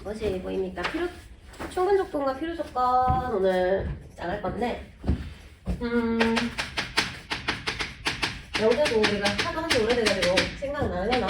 무엇이 보입니까? 충분 조건과 필요 조건 오늘 나갈 건데, 명제도 우리가 하도 한지 오래돼가지고 생각나려나?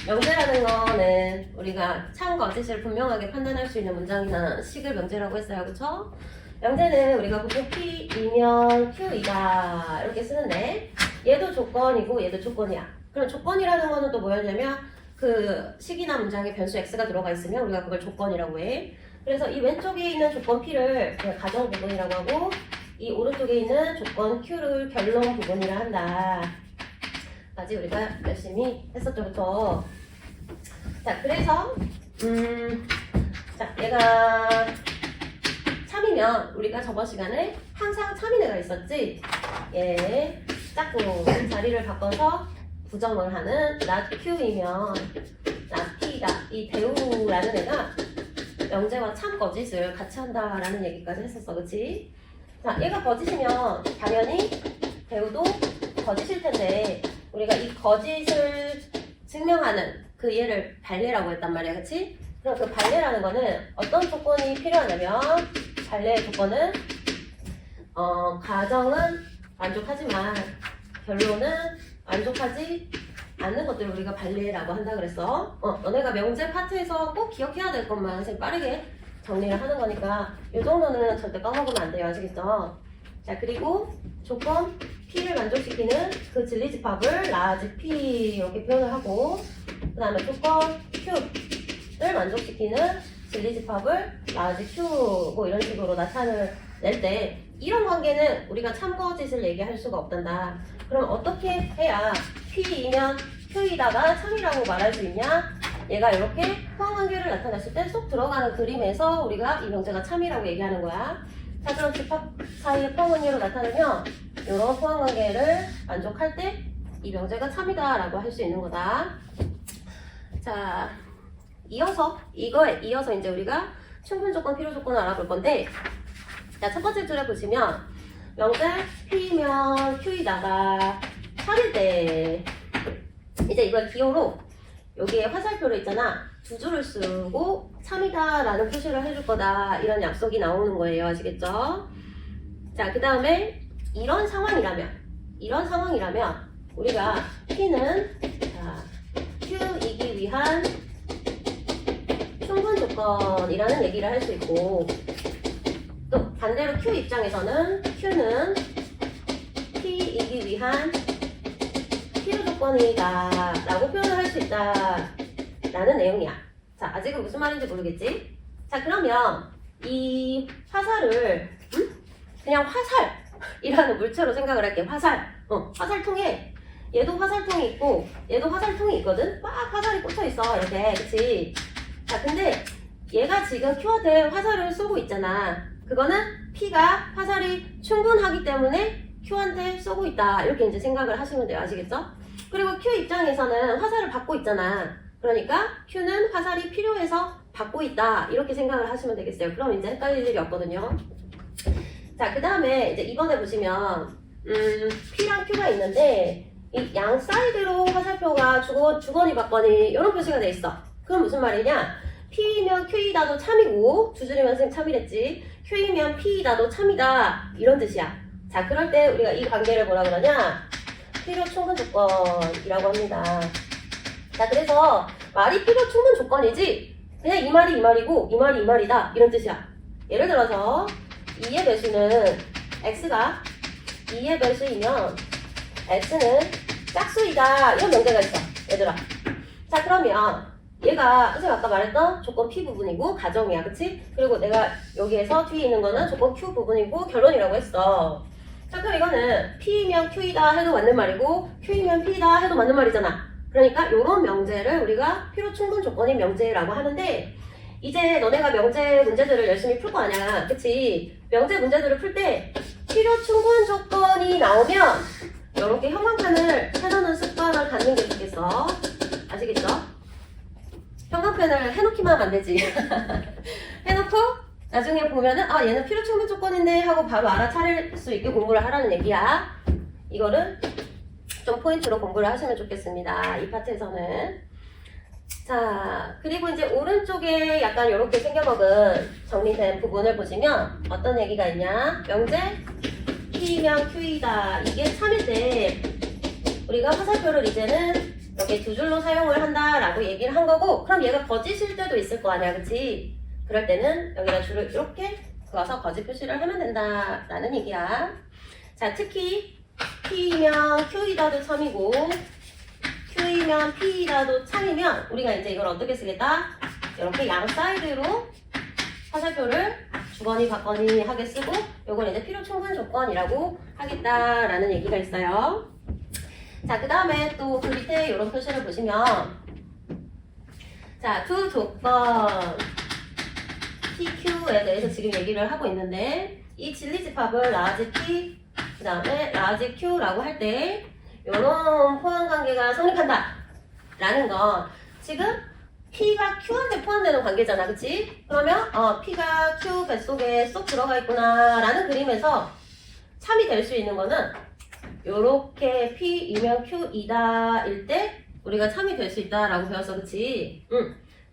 명제라는 거는 우리가 참 거짓을 분명하게 판단할 수 있는 문장이나 식을 명제라고 했어요, 그쵸? 명제는 우리가 보통 P이면 Q이다 이렇게 쓰는데, 얘도 조건이고 얘도 조건이야. 그럼 조건이라는 거는 또 뭐였냐면 그 식이나 문장에 변수 x가 들어가 있으면 우리가 그걸 조건이라고 해. 그래서 이 왼쪽에 있는 조건 P를 가정 부분이라고 하고, 이 오른쪽에 있는 조건 Q를 결론 부분이라 한다. 까지 우리가 열심히 했었죠, 부터. 자, 그래서 자, 얘가 참이면 우리가 저번 시간에 항상 참인 애가 있었지. 얘 짝꿍 자리를 바꿔서 부정을 하는 not Q이면 not P다. 이 대우라는 애가 명제와 참 거짓을 같이 한다라는 얘기까지 했었어, 그치? 자, 얘가 거짓이면 당연히 대우도 거짓일 텐데, 우리가 이 거짓을 증명하는 그 얘를 발례라고 했단 말이야, 그치? 그럼 그 발례라는 거는 어떤 조건이 필요하냐면, 발례의 조건은 가정은 만족하지만 결론은 만족하지 않는 것들을 우리가 발례라고 한다 그랬어. 너네가 명제 파트에서 꼭 기억해야 될 것만 선생님 빠르게 정리를 하는 거니까 이 정도는 절대 까먹으면 안 돼요, 아시겠죠? 자, 그리고 조건 P를 만족시키는 그 진리집합을 라지 P 이렇게 표현을 하고, 그 다음에 조건 Q를 만족시키는 진리집합을 라지 Q 뭐 이런 식으로 나타낼 때, 이런 관계는 우리가 참거짓을 얘기할 수가 없단다. 그럼 어떻게 해야 P이면 Q이다가 참이라고 말할 수 있냐? 얘가 이렇게 포항관계를 나타냈을 때 쏙 들어가는 그림에서 우리가 이 명제가 참이라고 얘기하는 거야. 자, 그럼 집합 사이의 포항관계로 나타내면 이런 포항관계를 만족할 때 이 명제가 참이다 라고 할 수 있는 거다. 자, 이거에 이어서 이제 우리가 충분 조건, 필요 조건을 알아볼 건데, 자, 첫 번째 줄에 보시면 명제 P면 Q이다가 참일 때, 이제 이걸 기호로 여기에 화살표를 있잖아, 두 줄을 쓰고 참이다 라는 표시를 해줄 거다, 이런 약속이 나오는 거예요, 아시겠죠? 자, 그 다음에 이런 상황이라면 우리가 P는 Q이기 위한 충분 조건이라는 얘기를 할 수 있고, 또 반대로 Q 입장에서는 Q는 P이기 위한 필요 조건이다 라고 표현을 할 수 있다 라는 내용이야. 자, 아직은 무슨 말인지 모르겠지? 자, 그러면 이 화살을 그냥 화살이라는 물체로 생각을 할게. 화살통에 얘도 화살통이 있고 얘도 화살통이 있거든? 막 화살이 꽂혀있어, 이렇게. 그치? 자, 근데 얘가 지금 Q한테 화살을 쏘고 있잖아. 그거는 P가 화살이 충분하기 때문에 Q한테 쏘고 있다, 이렇게 이제 생각을 하시면 돼요, 아시겠죠? 그리고 Q 입장에서는 화살을 받고 있잖아. 그러니까 Q는 화살이 필요해서 받고 있다, 이렇게 생각을 하시면 되겠어요. 그럼 이제 헷갈릴 일이 없거든요. 자, 그 다음에 이제 이번에 보시면 P랑 Q가 있는데 이 양 사이드로 화살표가 주거니 받거니 이런 표시가 돼 있어. 그럼 무슨 말이냐? P면 Q이다도 참이고, 두 줄이면 선생님 참이랬지. Q이면 P이다도 참이다, 이런 뜻이야. 자, 그럴 때 우리가 이 관계를 뭐라 그러냐? 필요 충분 조건이라고 합니다. 자, 그래서 말이 필요 충분 조건이지 그냥 이 말이 이 말이고 이 말이 이 말이다, 이런 뜻이야. 예를 들어서 2의 배수는 x가 2의 배수이면 x는 짝수이다, 이런 명제가 있어, 얘들아. 자, 그러면 얘가 선생님 아까 말했던 조건 P 부분이고 가정이야, 그치? 그리고 내가 여기에서 뒤에 있는 거는 조건 Q 부분이고 결론이라고 했어. 자, 그럼 이거는 P이면 Q이다 해도 맞는 말이고 Q이면 P이다 해도 맞는 말이잖아. 그러니까 이런 명제를 우리가 필요 충분 조건인 명제라고 하는데, 이제 너네가 명제 문제들을 열심히 풀 거 아니야, 그치? 명제 문제들을 풀 때 필요 충분 조건이 나오면 이렇게 형광펜을 해놓는 습관을 갖는 게 좋겠어. 아시겠죠? 형광펜을 해놓기만 하면 안 되지. 해놓고 나중에 보면은 얘는 필요 충분 조건인데 하고 바로 알아차릴 수 있게 공부를 하라는 얘기야. 이거를 좀 포인트로 공부를 하시면 좋겠습니다, 이 파트에서는. 자, 자, 그리고 이제 오른쪽에 약간 이렇게 생겨먹은 정리된 부분을 보시면 어떤 얘기가 있냐? 명제 P면 Q이다. 이게 참일 때 우리가 화살표를 이제는 이렇게 두 줄로 사용을 한다라고 얘기를 한 거고, 그럼 얘가 거짓일 때도 있을 거 아니야, 그치? 그럴 때는 여기다 줄을 이렇게 그어서 거짓 표시를 하면 된다라는 얘기야. 자, 특히 P면 Q이다도 참이고 Q이면 P이다도 참이면 우리가 이제 이걸 어떻게 쓰겠다? 이렇게 양 사이드로 화살표를 주거니 받거니 하게 쓰고, 요걸 이제 필요 충분 조건이라고 하겠다라는 얘기가 있어요. 자, 그 다음에 또 그 밑에 이런 표시를 보시면, 자, 두 조건 PQ에 대해서 지금 얘기를 하고 있는데, 이 진리집합을 라지 P, 그 다음에 라지 Q라고 할 때 이런 포함관계가 성립한다 라는 건 지금 P가 Q한테 포함되는 관계잖아, 그치? 그러면 P가 Q 뱃속에 쏙 들어가 있구나 라는 그림에서 참이 될 수 있는 거는 요렇게 P이면 Q이다 일 때 우리가 참이 될 수 있다 라고 배웠어, 그치?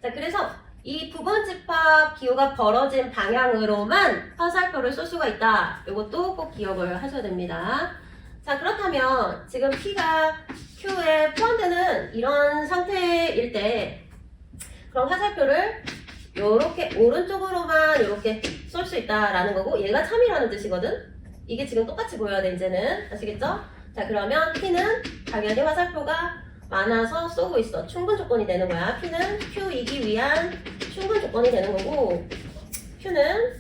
자, 그래서 이 부분집합 기호가 벌어진 방향으로만 화살표를 쏠 수가 있다. 이것도 꼭 기억을 하셔야 됩니다. 자, 그렇다면 지금 P가 Q에 포함되는 이런 상태일 때 그럼 화살표를 이렇게 오른쪽으로만 이렇게 쏠 수 있다라는 거고, 얘가 참이라는 뜻이거든. 이게 지금 똑같이 보여야 돼, 이제는. 아시겠죠? 자, 그러면 P는 당연히 화살표가 많아서 쏘고 있어. 충분 조건이 되는 거야. P는 Q이기 위한 충분 조건이 되는 거고, Q는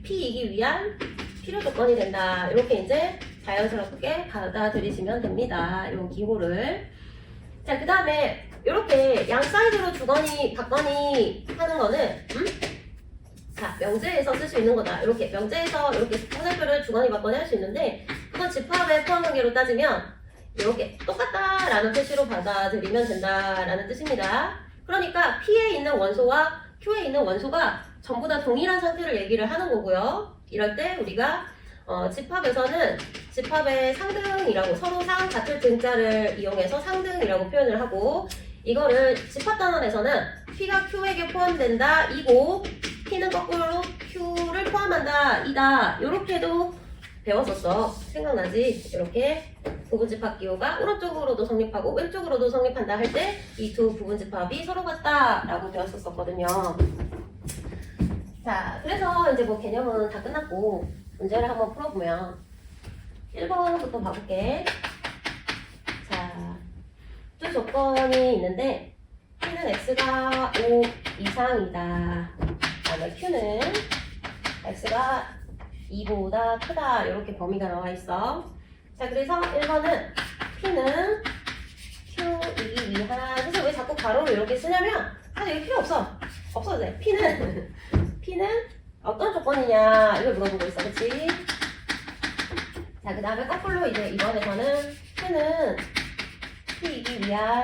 P이기 위한 필요 조건이 된다. 이렇게 이제 자연스럽게 받아들이시면 됩니다. 이 기호를. 자, 그 다음에 이렇게 양 사이드로 주거니 받거니 하는 거는 자, 명제에서 쓸 수 있는 거다. 이렇게 명제에서 이렇게 화살표를 주거니 받거니 할 수 있는데, 그건 집합의 포함관계로 따지면 이렇게 똑같다라는 표시로 받아들이면 된다라는 뜻입니다. 그러니까 P에 있는 원소와 Q에 있는 원소가 전부 다 동일한 상태를 얘기를 하는 거고요. 이럴 때 우리가 집합에서는 집합의 상등이라고, 서로 상 같을 등자를 이용해서 상등이라고 표현을 하고, 이거를 집합 단원에서는 P가 Q에게 포함된다 이고 P는 거꾸로 Q를 포함한다 이다, 요렇게도 배웠었어. 생각나지? 이렇게 부분집합 기호가 오른쪽으로도 성립하고 왼쪽으로도 성립한다 할 때 이 두 부분집합이 서로 같다 라고 배웠었거든요. 자, 그래서 이제 뭐 개념은 다 끝났고 문제를 한번 풀어보면 1번부터 봐볼게. 자, 두 조건이 있는데 P는 X가 5 이상이다. 그다음에 Q는 X가 2보다 크다. 이렇게 범위가 나와 있어. 자, 그래서 1번은 P는 Q이기 위한, 그래서 왜 자꾸 가로로 이렇게 쓰냐면 사실 이거 필요 없어. 없어도 돼. P는 어떤 조건이냐 이걸 물어보고 있어, 그치? 자, 그 다음에 거꾸로 이제 이번에서는 Q는 P이기 위한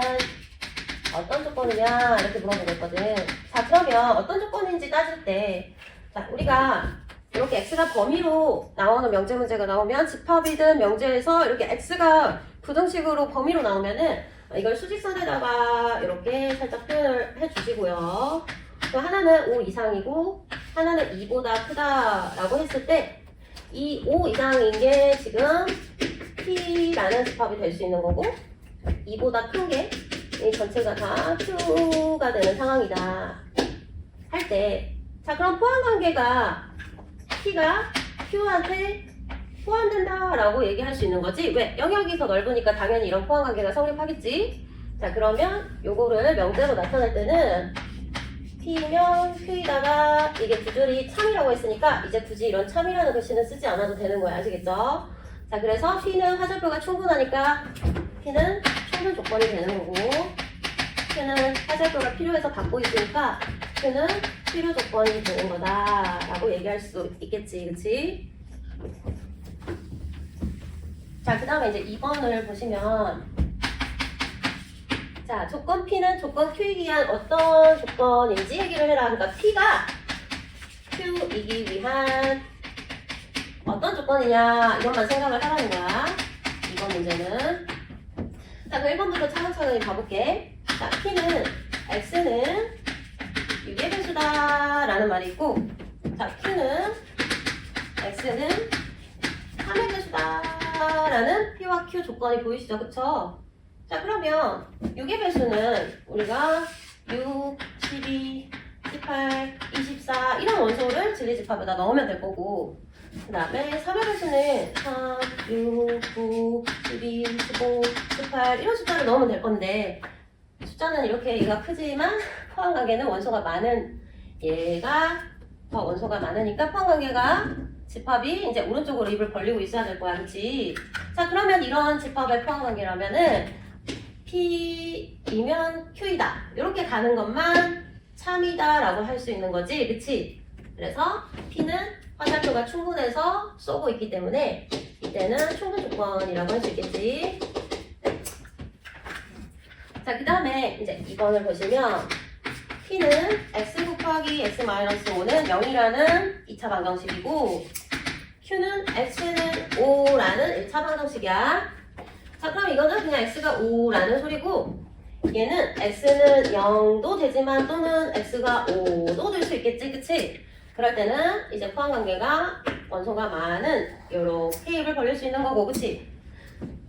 어떤 조건이냐 이렇게 물어보고 있거든. 자, 그러면 어떤 조건인지 따질 때, 자, 우리가 이렇게 X가 범위로 나오는 명제 문제가 나오면 집합이든 명제에서 이렇게 X가 부등식으로 범위로 나오면은 이걸 수직선에다가 이렇게 살짝 표현을 해주시고요. 또 하나는 5 이상이고 하나는 2보다 크다라고 했을 때 이 5 이상인 게 지금 P라는 집합이 될 수 있는 거고, 2보다 큰 게 이 전체가 다 Q가 되는 상황이다 할 때, 자, 그럼 포함관계가 P가 Q한테 포함된다 라고 얘기할 수 있는 거지. 왜? 영역이 더 넓으니까 당연히 이런 포함관계가 성립하겠지. 자, 그러면 요거를 명제로 나타낼 때는 P면 Q에다가 이게 두 줄이 참이라고 했으니까 이제 굳이 이런 참이라는 글씨는 쓰지 않아도 되는 거야. 아시겠죠? 자, 그래서 P는 화살표가 충분하니까 P는 충분 조건이 되는 거고, Q는 화살표가 필요해서 받고 있으니까 Q는 필요 조건이 되는 거다 라고 얘기할 수 있겠지, 그치? 자, 그 다음에 이제 2번을 보시면, 자, 조건 P는 조건 Q이기 위한 어떤 조건인지 얘기를 해라. 그러니까 P가 Q이기 위한 어떤 조건이냐 이것만 생각을 하라는 거야, 이번 문제는. 자, 그 1번부터 차근차근히 가볼게. 자, P는 X는 6의 배수다 라는 말이 있고, 자, Q는 X는 3의 배수다 라는 P와 Q 조건이 보이시죠? 그쵸? 자, 그러면 6의 배수는 우리가 6, 12, 18, 24 이런 원소를 진리집합에다 넣으면 될 거고, 그 다음에 3의 배수는 3, 6, 9, 12, 15, 18 이런 숫자를 넣으면 될 건데, 숫자는 이렇게 얘가 크지만 포함관계는 원소가 많은 얘가 더 원소가 많으니까 포함관계가 집합이 이제 오른쪽으로 입을 벌리고 있어야 될 거야, 그치? 자, 그러면 이런 집합의 포함관계라면은 P이면 Q이다 이렇게 가는 것만 참이다 라고 할 수 있는 거지, 그치? 그래서 P는 화살표가 충분해서 쏘고 있기 때문에 이때는 충분 조건이라고 할 수 있겠지. 자, 그 다음에 이제 2번을 보시면 P는 x 곱하기 x-5는 0이라는 2차 방정식이고, Q는 x는 5라는 1차 방정식이야. 자, 그럼 이거는 그냥 x가 5라는 소리고, 얘는 x는 0도 되지만 또는 x가 5도 될 수 있겠지, 그치? 그럴 때는 이제 포함관계가 원소가 많은 요렇게 입을 벌릴 수 있는 거고, 그치?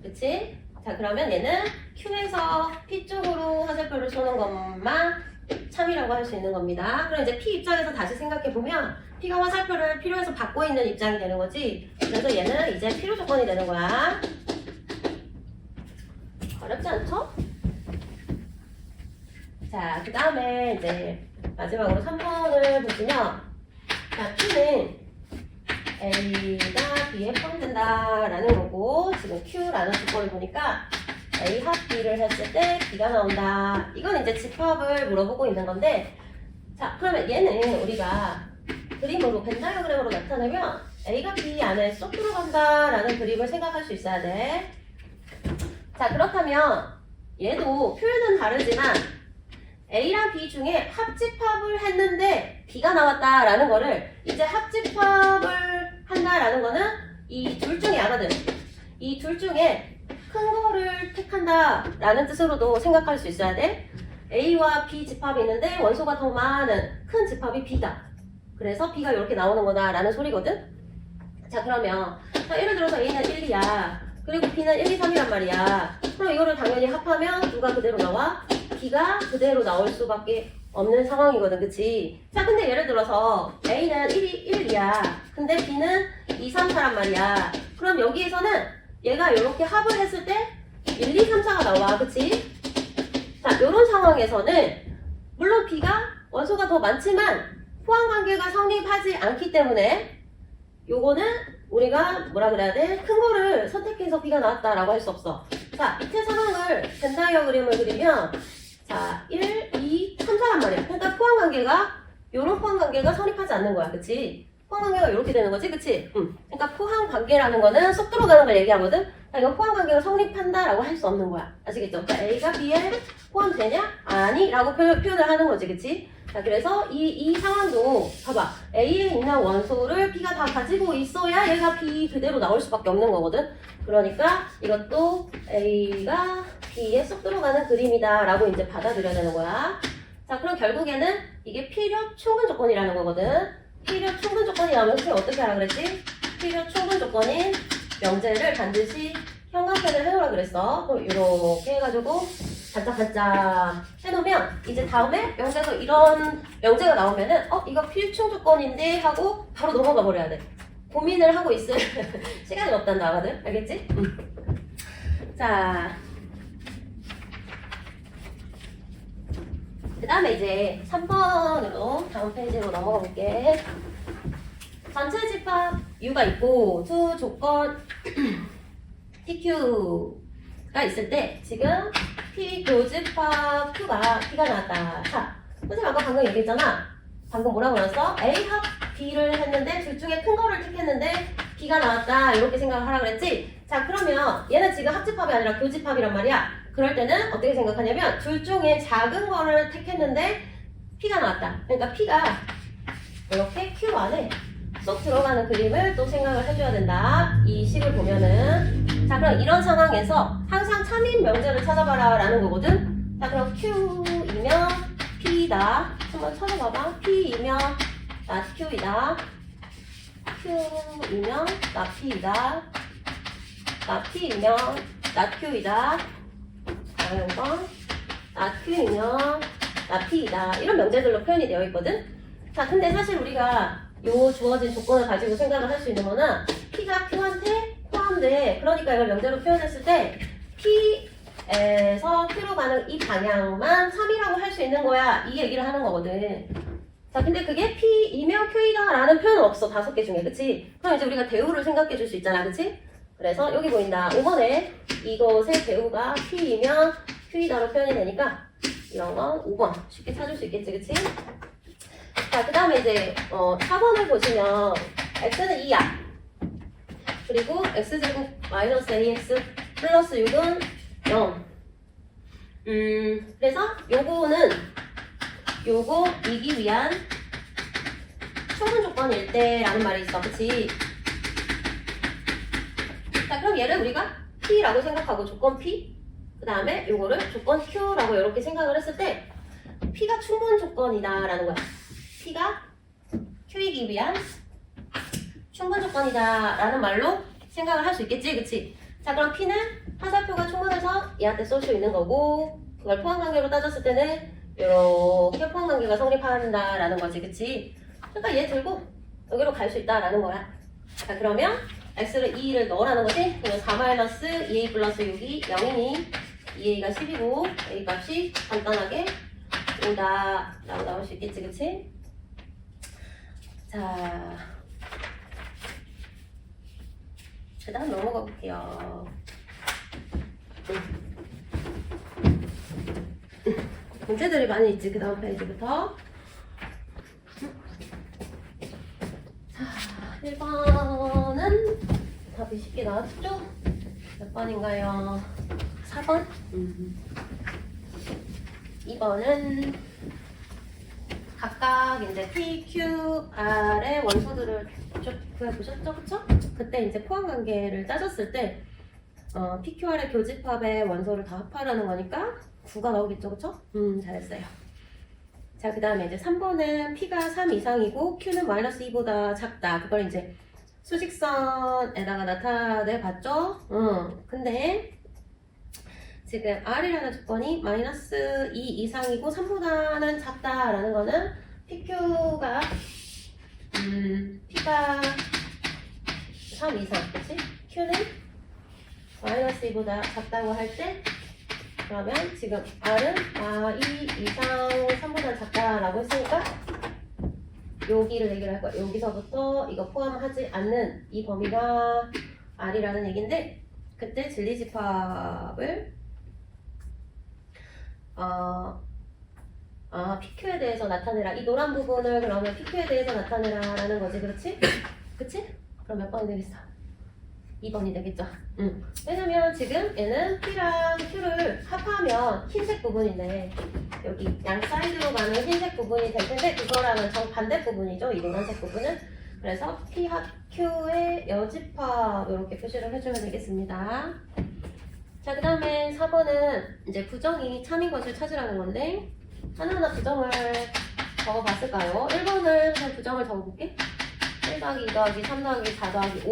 그치? 자, 그러면 얘는 Q에서 P 쪽으로 화살표를 쏘는 것만 참이라고 할 수 있는 겁니다. 그럼 이제 P 입장에서 다시 생각해보면 P가 화살표를 필요해서 받고 있는 입장이 되는 거지. 그래서 얘는 이제 필요 조건이 되는 거야. 어렵지 않죠? 자, 그 다음에 이제 마지막으로 3번을 보시면, 자, P는 A가 B에 포함된다라는 거고, 지금 Q라는 조건을 보니까 A 합 B를 했을 때 B가 나온다. 이건 이제 집합을 물어보고 있는 건데, 자, 그러면 얘는 우리가 그림으로 벤다이어그램으로 나타내면 A가 B 안에 쏙 들어간다라는 그림을 생각할 수 있어야 돼. 자, 그렇다면 얘도 표현은 다르지만 A랑 B 중에 합집합을 했는데 B가 나왔다라는 거를 이제 합집합을 한다라는 거는 이 둘 중에 하나든 이 둘 중에 큰 거를 택한다라는 뜻으로도 생각할 수 있어야 돼. A와 B 집합이 있는데 원소가 더 많은 큰 집합이 B다. 그래서 B가 이렇게 나오는 거다라는 소리거든. 자, 그러면 자, 예를 들어서 A는 1, 2야. 그리고 B는 1, 2, 3이란 말이야. 그럼 이거를 당연히 합하면 누가 그대로 나와? B가 그대로 나올 수밖에 없는 상황이거든, 그치? 자, 근데 예를 들어서 A는 1, 2야. 근데 B는 2, 3, 4란 말이야. 그럼 여기에서는 얘가 이렇게 합을 했을 때 1, 2, 3, 4가 나와, 그치? 자, 이런 상황에서는 물론 B가 원소가 더 많지만 포함관계가 성립하지 않기 때문에 요거는 우리가 뭐라 그래야 돼? 큰 거를 선택해서 B가 나왔다라고 할 수 없어. 자, 밑에 상황을 벤다이어그램을 그리면 자, 1, 2, 3, 4란 말이야. 그러니까 포함관계가 요런 포함관계가 성립하지 않는 거야. 그치? 포함관계가 이렇게 되는 거지, 그치? 그러니까 포함관계라는 거는 쏙 들어가는 걸 얘기하거든? 그러니까 이거 포함관계가 성립한다라고 할 수 없는 거야. 아시겠죠? 그러니까 A가 B에 포함되냐? 아니? 라고 표현을 하는 거지, 그치? 자, 그래서 이 상황도 봐봐. A에 있는 원소를 B가 다 가지고 있어야 얘가 B 그대로 나올 수밖에 없는 거거든? 그러니까 이것도 A가 B에 쏙 들어가는 그림이다 라고 이제 받아들여야 되는 거야. 자, 그럼 결국에는 이게 필요 충분 조건이라는 거거든. 필요 충분 조건이 나오면 선생님 어떻게 하라 그랬지? 필요 충분 조건인 명제를 반드시 형광펜을 해놓으라 그랬어. 그럼 이렇게 해가지고 반짝반짝 해놓으면 이제 다음에 명제에서 이런 명제가 나오면은 이거 필충 조건인데 하고 바로 넘어가 버려야 돼. 고민을 하고 있을 시간이 없단다, 아가들. 알겠지? 자, 그 다음에 이제 3번으로 다음 페이지로 넘어가 볼게. 전체 집합 U가 있고 두 조건 PQ가 있을 때 지금 P 교집합 Q가 P가 나왔다. 자, 선생님 아까 방금 얘기했잖아. 방금 뭐라고 그랬어? A 합 B를 했는데 둘 중에 큰 거를 택했는데 B가 나왔다. 이렇게 생각을 하라 그랬지? 자, 그러면 얘는 지금 합집합이 아니라 교집합이란 말이야. 그럴 때는 어떻게 생각하냐면 둘 중에 작은 거를 택했는데 P가 나왔다. 그러니까 P가 이렇게 Q 안에 쏙 들어가는 그림을 또 생각을 해줘야 된다. 이 식을 보면은. 자, 그럼 이런 상황에서 항상 참인 명제를 찾아봐라 라는 거거든. 자, 그럼 Q이면 P다. 한번 찾아봐봐. P이면 나 Q이다. Q이면 나 P이다. 나 P이면 나 Q이다. 다음 건 나 Q이면 나 P이다. 이런 명제들로 표현이 되어 있거든. 자, 근데 사실 우리가 요 주어진 조건을 가지고 생각을 할 수 있는 거는 P가 Q한테 포함돼. 그러니까 이걸 명제로 표현했을 때 P에서 Q로 가는 이 방향만 3이라고 할 수 있는 거야. 이 얘기를 하는 거거든. 자, 근데 그게 P이면 Q이다 라는 표현은 없어. 5개 중에. 그치? 그럼 이제 우리가 대우를 생각해 줄 수 있잖아. 그치? 그래서 여기 보인다. 5번에 이것의 대우가 P이면 Q이다로 표현이 되니까 이런 건 5번 쉽게 찾을 수 있겠지. 그치? 자, 그 다음에 이제 4번을 보시면 x는 2야. 그리고 x제곱 마이너스 ax 플러스 6은 0. 그래서 요거 이기 위한 충분 조건일 때라는 말이 있어. 그치? 자, 그럼 얘를 우리가 P라고 생각하고 조건 P, 그 다음에 요거를 조건 Q라고 이렇게 생각을 했을 때 P가 충분 조건이다 라는 거야. P가 Q이기 위한 충분 조건이다 라는 말로 생각을 할 수 있겠지. 그치? 자, 그럼 P는 화살표가 충분해서 얘한테 쏠 수 있는 거고, 그걸 포함관계로 따졌을 때는 이렇게 포함관계가 성립한다 라는 거지. 그치? 그러니까 얘 들고 여기로 갈 수 있다 라는 거야. 자, 그러면 x를 2를 넣으라는 거지. 그러면 4-2a 플러스 6이 0이니 2a가 10이고 a 값이 간단하게 5다 라고 나올 수 있겠지. 그치? 자, 그 다음 넘어가 볼게요. 문제들이 많이 있지. 그 다음 페이지부터. 자, 1번은 답이 쉽게 나왔죠? 몇 번인가요? 4번? 2번은 각각 이제 P, Q, R의 원소들을 구해보셨죠? 그쵸? 그때 이제 포함관계를 따졌을 때 P, Q, R의 교집합의 원소를 다 합하라는 거니까 9가 나오겠죠? 그쵸? 잘했어요. 자, 그 다음에 이제 3번은 P가 3 이상이고 Q는 마이너스 2보다 작다. 그걸 이제 수직선에다가 나타내 봤죠? 근데 지금 R이라는 조건이 마이너스 2 이상이고 3보다는 작다라는 거는 PQ가 P가 3 이상, 그치? Q는 마이너스 2보다 작다고 할 때 그러면 지금 R은 2 이상 3보다 작다라고 했으니까 여기를 얘기를 할 거야. 여기서부터 이거 포함하지 않는 이 범위가 R이라는 얘기인데 그때 진리집합을 PQ에 대해서 나타내라. 이 노란 부분을 그러면 PQ에 대해서 나타내라 라는 거지. 그렇지? 그치? 그럼 몇 번이 되겠어? 2번이 되겠죠. 왜냐면 지금 얘는 P랑 Q를 합하면 흰색 부분인데 여기 양 사이드로 가는 흰색 부분이 될 텐데 그거랑은 정반대 부분이죠. 이 노란색 부분은. 그래서 P 합 Q의 여집합 이렇게 표시를 해주면 되겠습니다. 자, 그 다음에 4번은 이제 부정이 참인 것을 찾으라는 건데 하나하나 부정을 적어봤을까요? 1번을 그냥 부정을 적어볼게. 1 더하기 2 더하기 3 더하기 4 더하기 5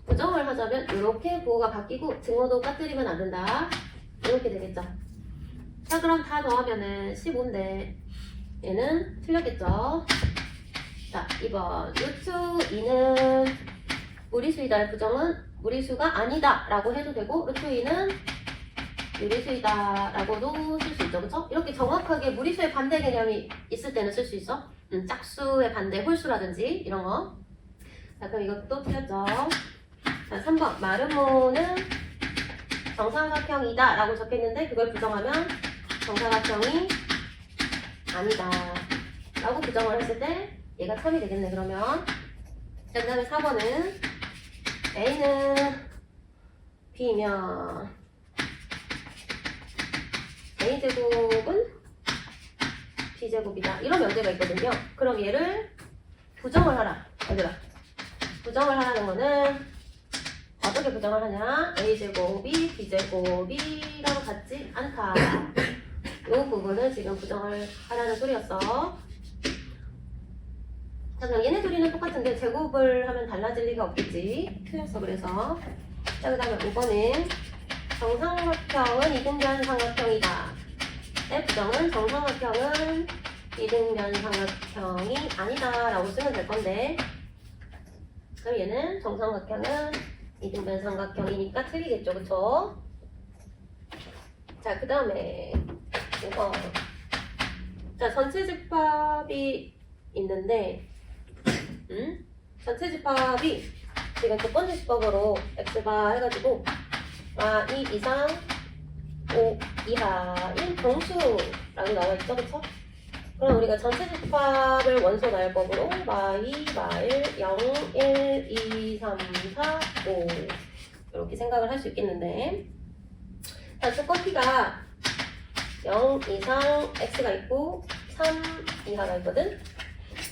부정을 하자면 이렇게 부호가 바뀌고 등호도 빠뜨리면 안 된다. 이렇게 되겠죠. 자, 그럼 다 더하면은 15인데 얘는 틀렸겠죠. 자, 2번 루트 2는 무리수이다의 부정은 무리수가 아니다 라고 해도 되고 루트 2는 유리수이다 라고도 쓸 수 있죠. 그쵸? 이렇게 정확하게 무리수의 반대 개념이 있을 때는 쓸 수 있어. 짝수의 반대 홀수라든지 이런 거. 자, 그럼 이것도 틀렸죠. 자, 3번 마름모는 정사각형이다 라고 적혀있는데 그걸 부정하면 정사각형이 아니다 라고 부정을 했을 때 얘가 참이 되겠네. 그러면 자, 그 다음에 4번은 A는 B면 A제곱은 B제곱이다 이런 명제가 있거든요. 그럼 얘를 부정을 하라. 얘들아, 부정을 하라는 거는 어떻게 부정을 하냐? A제곱이 B제곱이랑 같지 않다. 이 부분을 지금 부정을 하라는 소리였어. 자, 그럼 얘네 둘이는 똑같은데 제곱을 하면 달라질 리가 없겠지. 틀렸어, 그래서. 자, 그 다음에 5번은 정삼각형은 이등변 삼각형이다. 내 부정은 정삼각형은 이등변 삼각형이 아니다 라고 쓰면 될 건데, 그럼 얘는 정삼각형은 이등변 삼각형이니까 틀리겠죠, 그쵸? 자, 그 다음에 이거, 자, 전체 집합이 있는데, 전체 집합이 지금 첫 번째 집합으로 x바 해가지고 2 이상 5 이하인 정수라고 나와있죠, 그쵸? 그럼 우리가 전체 집합을 원소 나열법으로 마2, 마1, 0, 1, 2, 3, 4, 5 이렇게 생각을 할 수 있겠는데, 자, 조건 p가 0 이상 x가 있고 3 이하가 있거든.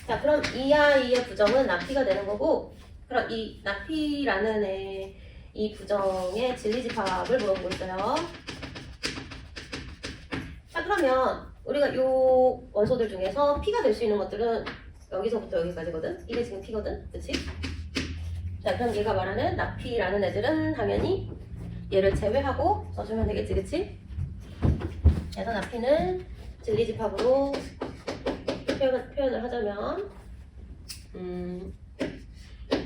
자, 그럼 이하의 부정은 나피가 되는 거고, 그럼 이 나피라는 이 부정의 진리집합을 물어보고 있어요. 자, 그러면 우리가 요 원소들 중에서 p가 될 수 있는 것들은 여기서부터 여기까지거든. 이게 지금 p거든, 그치? 자, 그럼 얘가 말하는 나피라는 애들은 당연히 얘를 제외하고 써주면 되겠지, 그치? 그래서 나피는 진리집합으로 표현을 하자면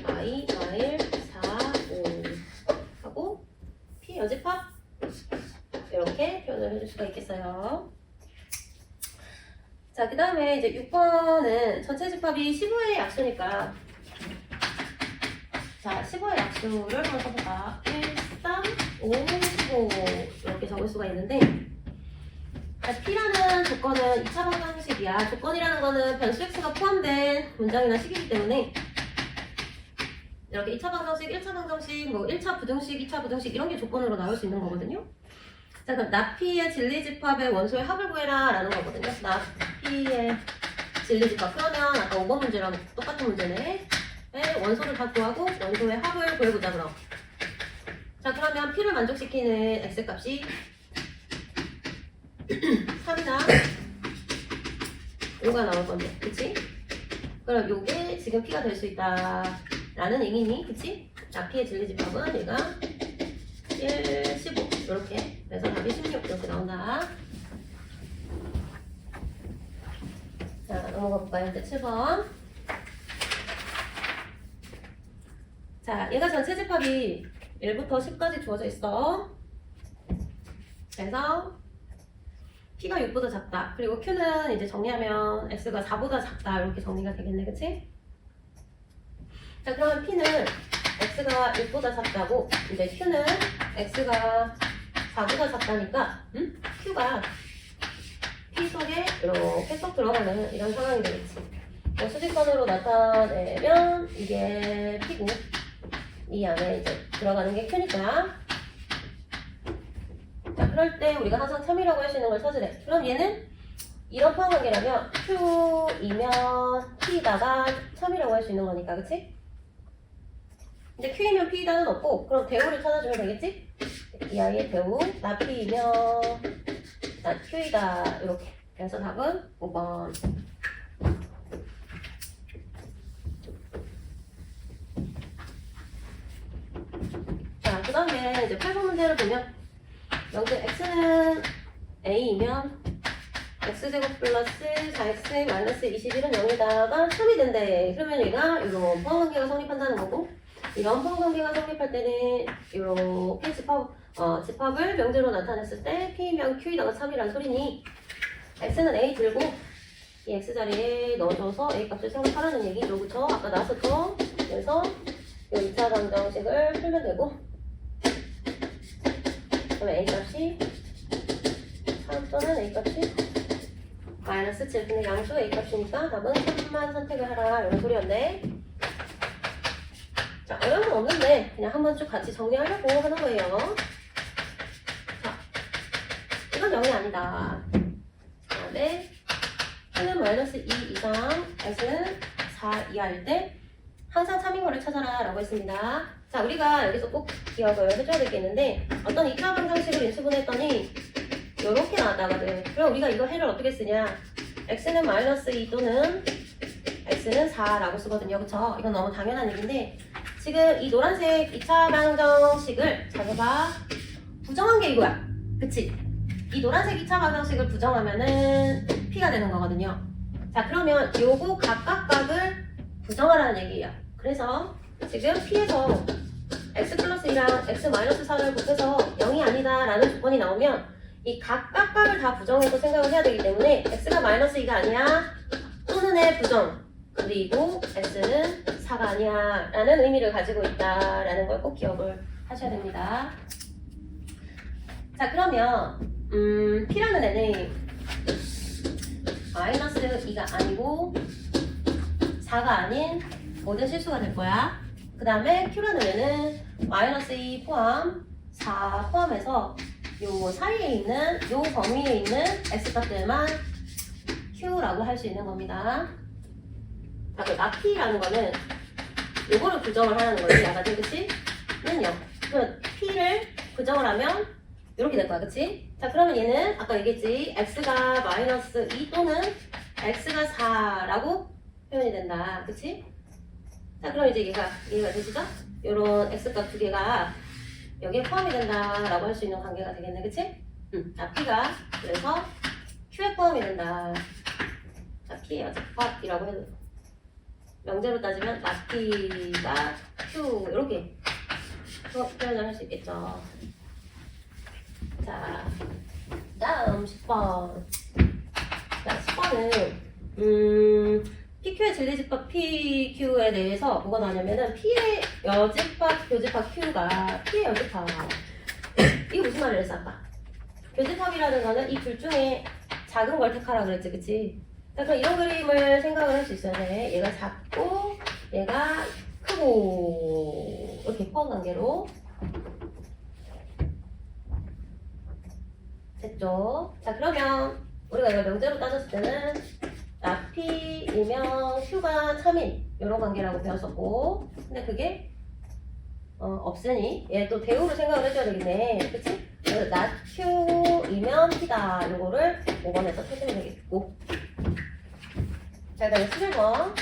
i, 마일, 4, 5 하고 p 여집합 이렇게 표현을 해줄 수가 있겠어요. 자, 그 다음에 이제 6번은 전체 집합이 15의 약수니까, 자, 15의 약수를 한번 써볼까? 1, 3, 5, 15 이렇게 적을 수가 있는데, P라는 조건은 2차 방정식이야. 조건이라는 거는 변수 x가 포함된 문장이나 식이기 때문에 이렇게 2차 방정식, 1차 방정식, 뭐 1차 부등식, 2차 부등식 이런 게 조건으로 나올 수 있는 거거든요. 자, 그럼 나피의 진리집합의 원소의 합을 구해라 라는 거거든요. 나피의 진리집합. 그러면 아까 5번 문제랑 똑같은 문제네. 원소를 다 구하고 원소의 합을 구해보자 그럼. 자, 그러면 P를 만족시키는 x값이 3이나 5가 나올 건데, 그치? 그럼 요게 지금 P가 될 수 있다 라는 얘기니, 그치? 나피의 진리집합은 얘가 1, 15 이렇게, 그래서 답이 16 이렇게 나온다. 자, 넘어가 볼까요? 이제 7번. 자, 얘가 전체 집합이 1부터 10까지 주어져 있어. 그래서 P가 6보다 작다. 그리고 Q는 이제 정리하면 X가 4보다 작다. 이렇게 정리가 되겠네, 그치? 자, 그러면 P는 X가 6보다 작다고, 이제 Q는 X가 4보다 작다니까, Q가 P 속에 이렇게 쏙 들어가는 이런 상황이 되겠지. 뭐 수직선으로 나타내면 이게 P고, 이 안에 이제 들어가는 게 Q니까. 자, 그럴 때 우리가 항상 참이라고 할 수 있는 걸 찾으래. 그럼 얘는 이런 포함관계라면 Q이면 P다가 참이라고 할 수 있는 거니까, 그치? 이제 Q이면 P다는 없고, 그럼 대우를 찾아주면 되겠지? 이 아이의 대우, 나 P이면 나 Q이다 이렇게. 그래서 답은 5번. 자, 그 다음에 이제 8번 문제를 보면 여기서 x는 a이면 x제곱 플러스 4x 마이너스 21은 0에다가 3이 된대. 그러면 얘가 이런 포함관계가 성립한다는 거고, 이런 포함관계가 성립할 때는 이렇게 집합을 명제로 나타냈을 때 p면 q에다가 3이라는 소리니 x는 a 들고 이 x 자리에 넣어줘서 a 값을 생각하라는 얘기죠, 그쵸? 아까 나왔었죠? 그래서 이 2차 방정식을 풀면 되고, 그러면 A값이 3 또는 A값이 마이너스 7. 근데 양수 A값이니까 답은 3만 선택을 하라 이런 소리였네. 자, 어려운 건 없는데 그냥 한번 쭉 같이 정리하려고 하는 거예요. 자, 이건 0이 아니다. 그다음에 X는 마이너스 2 이상 X는 4 이하일 때 항상 3인 거를 찾아라 라고 했습니다. 자, 우리가 여기서 꼭 기억을 해줘야 될 게 있는데, 어떤 2차 방정식을 인수분해했더니 요렇게 나왔다거든. 그럼 우리가 이거 해를 어떻게 쓰냐? x는 마이너스 2 또는 x는 4라고 쓰거든요. 그쵸? 이건 너무 당연한 얘기인데 지금 이 노란색 2차 방정식을 잘 봐봐. 부정한 게 이거야. 그치? 이 노란색 2차 방정식을 부정하면은 p가 되는 거거든요. 자, 그러면 요거 각각각을 부정하라는 얘기예요. 그래서 지금 p에서 x 플러스 2랑 x 마이너스 4를 곱해서 0이 아니다 라는 조건이 나오면 이 각각각을 다 부정해서 생각을 해야 되기 때문에 x가 마이너스 2가 아니야 또는의 부정 그리고 x는 4가 아니야 라는 의미를 가지고 있다 라는 걸 꼭 기억을 하셔야 됩니다. 자, 그러면 p라는 애는 마이너스 2가 아니고 4가 아닌 모든 실수가 될 거야. 그 다음에 q라는 애는 마이너스 2 포함 4 포함해서 요 사이에 있는 요 범위에 있는 x값들만 q라고 할 수 있는 겁니다. 자, 그 p라는 거는 요거를 부정을 하는 거지. 아까 그치? 는 0. 그러면 p를 부정을 하면 이렇게 될 거야. 그치? 자, 그러면 얘는 아까 얘기했지. x가 마이너스 2 또는 x가 4라고 표현이 된다. 그치? 자, 그럼 이제 얘가 이해가 되시죠? 요런 x값 두 개가 여기에 포함이 된다라고 할 수 있는 관계가 되겠네. 그치? 자, p가 그래서 q에 포함이 된다. 자, p의 어집합이라고 해도 명제로 따지면 p가 q 이렇게 표현을 할 수 있겠죠. 자, 다음 10번. 자, 10번은 PQ의 진리집합 PQ에 대해서 뭐가 나오냐면은 P의 여집합, 교집합 Q가 P의 여집합. 이게 무슨 말을 했어 아까? 교집합이라는 거는 이 둘 중에 작은 걸 택하라 그랬지, 그치? 자, 그럼 이런 그림을 생각을 할 수 있어야 돼. 얘가 작고 얘가 크고 이렇게 포함 관계로 됐죠? 자, 그러면 우리가 이걸 명제로 따졌을 때는 P이면 Q가 3인 이런 관계라고 배웠었고 근데 그게 없으니 얘 또 대우를 생각을 해줘야 되겠네. 그치? 그래서 Q이면 P다 이거를 5번에서 찾으면 되겠고 자, 그 다음에 11번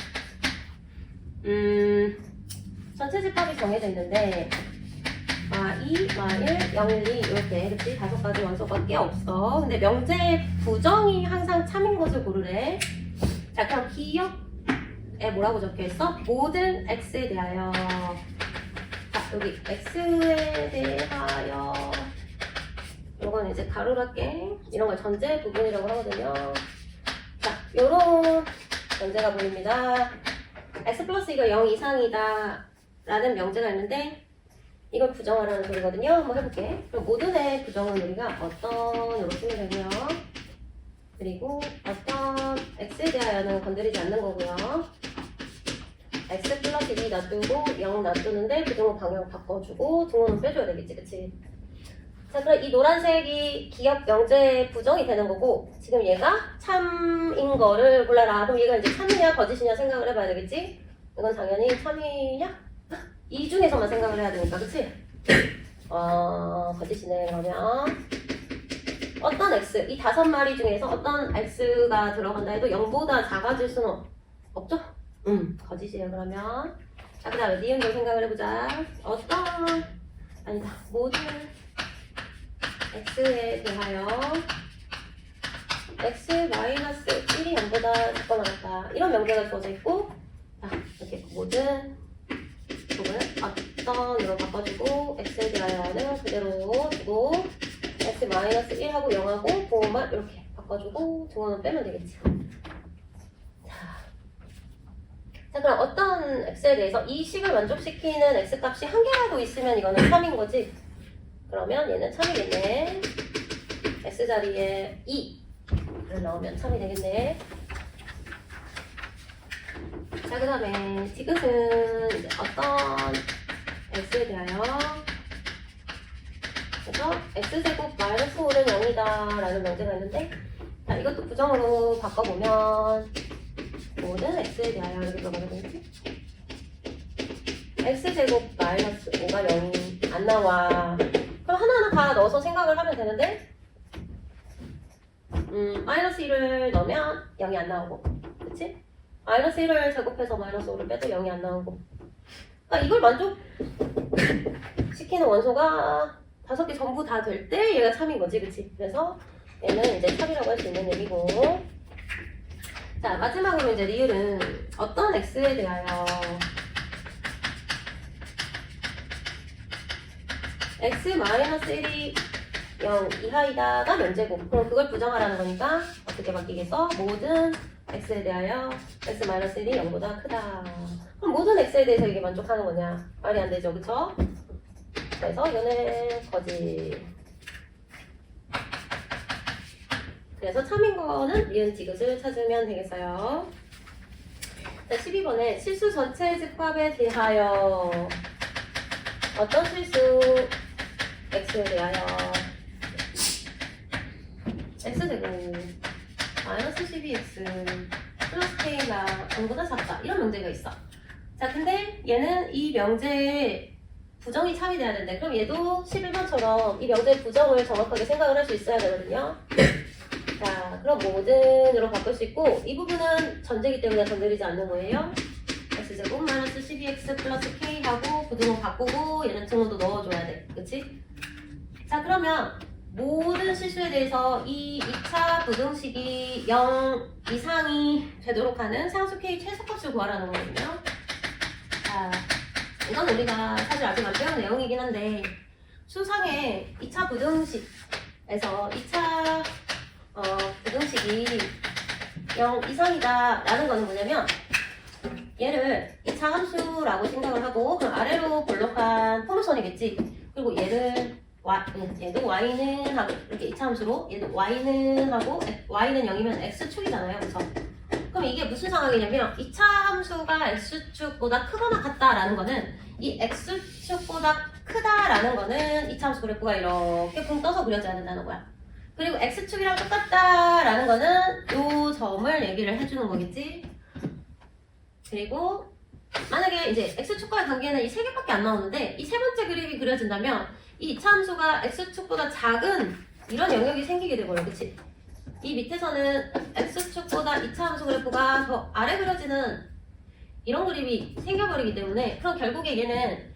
전체 집합이 정해져 있는데 마2, 마1, 0, 1, 2 이렇게 그치? 5가지 원소밖에 없어. 근데 명제 부정이 항상 참인 것을 고르래. 자, 그럼 기억에 뭐라고 적혀있어? 모든 x에 대하여. 자, 여기 x에 대하여 이건 이제 가로로 할게. 이런 걸 전제 부분이라고 하거든요. 자, 요런 문제가 보입니다. x 플러스 2가 0 이상이다 라는 명제가 있는데 이걸 부정하라는 소리거든요. 한번 해볼게. 그럼 모든의 부정은 우리가 어떤으로 쓰면 되고요. 그리고 어떤 x에 대하여는 건드리지 않는 거고요. x 플러스 2 놔두고 0 놔두는데 부등호 방향 바꿔주고 등호는 빼줘야 되겠지, 그치? 자, 그럼 이 노란색이 기억 명제 부정이 되는 거고 지금 얘가 참인 거를 골라라. 그럼 얘가 이제 참이냐 거짓이냐 생각을 해봐야 되겠지? 이건 당연히 참이냐? 이 중에서만 생각을 해야 되니까, 그치? 거짓이네. 그러면 어떤 x, 이 5마리 중에서 어떤 x가 들어간다 해도 0보다 작아질 수는 없죠? 거짓이에요. 그러면 자, 그 다음에 니은도 생각을 해보자. 아니다, 모든 x에 대하여 x 마이너스 1이 0보다 작거나 같다 이런 명제가 주어져 있고 자, 이렇게 모든 어떤으로 바꿔주고 x에 대하여는 그대로 두고 x 마이너스 1하고 0하고 보호만 이렇게 바꿔주고 등호는 빼면 되겠지. 자, 그럼 어떤 x에 대해서 이 식을 만족시키는 x값이 한 개라도 있으면 이거는 3인 거지. 그러면 얘는 3이겠네. x 자리에 2를 넣으면 3이 되겠네. 자, 그 다음에 디귿은 이제 어떤 x에 대하여 그래서 x제곱 마이너스 5는 0이다 라는 명제가 있는데 자, 이것도 부정으로 바꿔보면 모든 x에 대하여 이렇게 들어가면 되겠지? x제곱 마이너스 5가 0이 안 나와. 그럼 하나하나 다 넣어서 생각을 하면 되는데 마이너스 1을 넣으면 0이 안 나오고, 그치? 마이너스 1을 제곱해서 마이너스 5를 빼도 0이 안 나오고. 그러니까 이걸 만족시키는 원소가 5개 전부 다 될 때 얘가 참인 거지, 그치? 그래서 얘는 이제 참이라고 할 수 있는 얘기고. 자, 마지막으로 이제 리을은 어떤 x에 대하여 x-1이 0 이하이다가 면제곱. 그럼 그걸 부정하라는 거니까 어떻게 바뀌겠어? 모든 x에 대하여 x-1이 0보다 크다. 그럼 모든 x에 대해서 이게 만족하는 거냐? 말이 안 되죠, 그쵸? 그래서 이거는 거짓. 그래서 참인 거는 니은 디귿을 찾으면 되겠어요. 자, 12번에 실수 전체 집합에 대하여 어떤 실수 x에 대하여 x제곱 마이너스 12x 플러스 k가 0보다 작다 이런 명제가 있어. 자, 근데 얘는 이 명제에 부정이 참이 돼야 되는데 그럼 얘도 11번처럼 이 명제의 부정을 정확하게 생각을 할 수 있어야 되거든요. 자, 그럼 모든으로 바꿀 수 있고 이 부분은 전제이기 때문에 건드리지 않는 거예요. x제곱 마이너스 12x 플러스 k 하고 부등호 바꾸고 얘는 등호도 넣어줘야 돼. 그치? 자, 그러면 모든 실수에 대해서 이 2차 부등식이 0 이상이 되도록 하는 상수 k 최소값을 구하라는 거거든요. 자, 이건 우리가 사실 아직 안 배운 내용이긴 한데 수상의 2차 부등식에서 2차 부등식이 0 이상이다 라는 거는 뭐냐면 얘를 2차 함수라고 생각을 하고 그럼 아래로 볼록한 포물선이겠지. 그리고 얘를 얘도 y는 하고 이렇게 2차 함수로 얘도 y는 하고 y는 0이면 x축이잖아요. 그쵸? 그럼 이게 무슨 상황이냐면 2차 함수가 x축보다 크거나 같다라는 거는 이 x축보다 크다라는 거는 2차 함수 그래프가 이렇게 붕 떠서 그려져야 된다는 거야. 그리고 x축이랑 똑같다라는 거는 요 점을 얘기를 해주는 거겠지. 그리고 만약에 이제 x축과의 관계는 이 세 개밖에 안 나오는데 이 세 번째 그림이 그려진다면 이 2차 함수가 x축보다 작은 이런 영역이 생기게 되고요. 그치? 이 밑에서는 x축보다 2차 함수 그래프가 더 아래 그려지는 이런 그림이 생겨버리기 때문에 그럼 결국에 얘는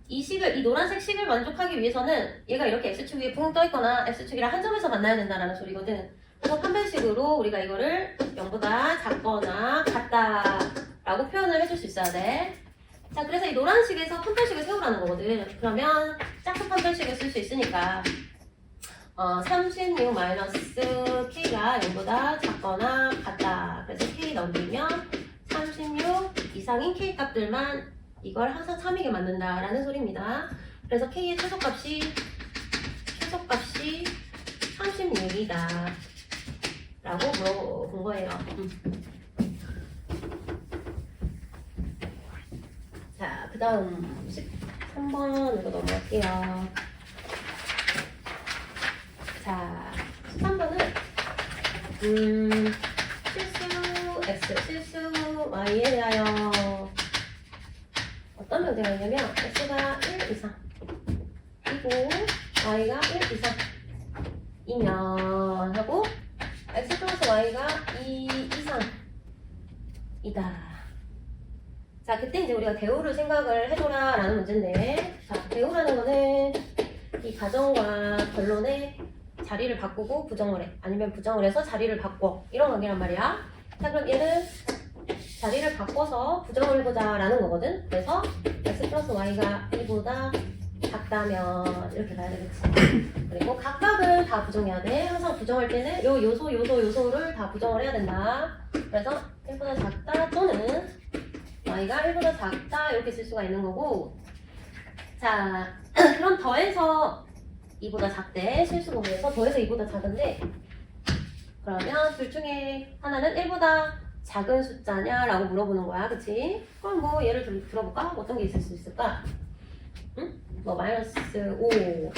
이 노란색 식을 만족하기 위해서는 얘가 이렇게 x축이 붕 떠있거나 x축이랑 한 점에서 만나야 된다는 소리거든. 그래서 판별식으로 우리가 이거를 0보다 작거나 같다라고 표현을 해줄 수 있어야 돼. 자, 그래서 이 노란식에서 판별식을 세우라는 거거든. 그러면 짝수 판별식을 쓸 수 있으니까 36 마이너스 k가 0보다 작거나 같다. 그래서 k 넘기면 36 이상인 k 값들만 이걸 항상 참이게 만든다라는 소리입니다. 그래서 k의 최소값이 36이다 라고 물어본 거예요. 자, 그 다음 13번으로 넘어갈게요. 자, 13번은 실수 x, 실수 y에 대하여 어떤 명제가 있냐면 x가 1 이상이고 y가 1 이상이면 하고 x 플러스 y가 2 이상이다. 자, 그때 이제 우리가 대우를 생각을 해줘라 라는 문제인데, 자, 대우라는 거는 이 가정과 결론에 자리를 바꾸고 부정을 해. 아니면 부정을 해서 자리를 바꿔. 이런 관계란 말이야. 자, 그럼 얘는 자리를 바꿔서 부정을 해보자 라는 거거든. 그래서 x 플러스 y가 1보다 작다면 이렇게 가야 되겠지. 그리고 각각을 다 부정해야 돼. 항상 부정할 때는 요 요소를 다 부정을 해야 된다. 그래서 1보다 작다 또는 y가 1보다 작다 이렇게 쓸 수가 있는 거고. 자, 그럼 더해서 2보다 작대. 실수 부분에서 더해서 2보다 작은데 그러면 둘 중에 하나는 1보다 작은 숫자냐 라고 물어보는 거야. 그치? 그럼 뭐 예를 좀 들어볼까? 어떤 게 있을 수 있을까? 응? 뭐 마이너스 5